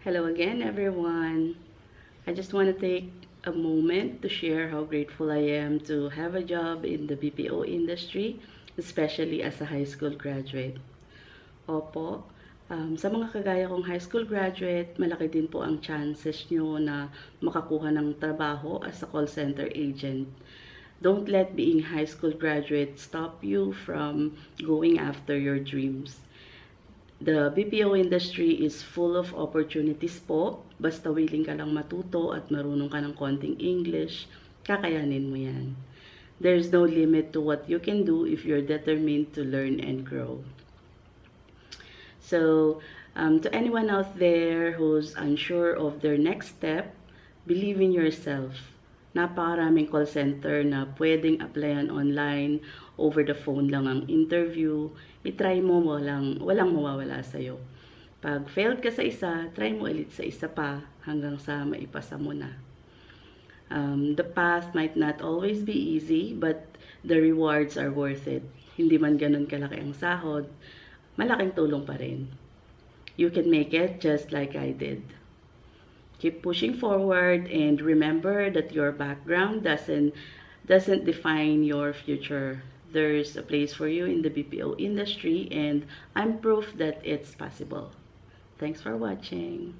Hello again, everyone. I just want to take a moment to share how grateful I am to have a job in the BPO industry, especially as a high school graduate. Opo, sa mga kagaya kong high school graduate, malaki din po ang chances nyo na makakuha ng trabaho as a call center agent. Don't let being high school graduate stop you from going after your dreams. The BPO industry is full of opportunities po. Basta willing ka lang matuto at marunong ka ng konting English, kakayanin mo yan. There's no limit to what you can do if you're determined to learn and grow. So, to anyone out there who's unsure of their next step, believe in yourself. Napakaraming call center na pwedeng applyan online, over the phone lang ang interview. I-try mo, walang mawawala sa'yo. Pag failed ka sa isa, try mo ulit sa isa pa hanggang sa maipasa mo na. The path might not always be easy, but the rewards are worth it. Hindi man ganun kalaki ang sahod, malaking tulong pa rin. You can make it just like I did. Keep pushing forward and remember that your background doesn't define your future. There's a place for you in the BPO industry and I'm proof that it's possible. Thanks for watching.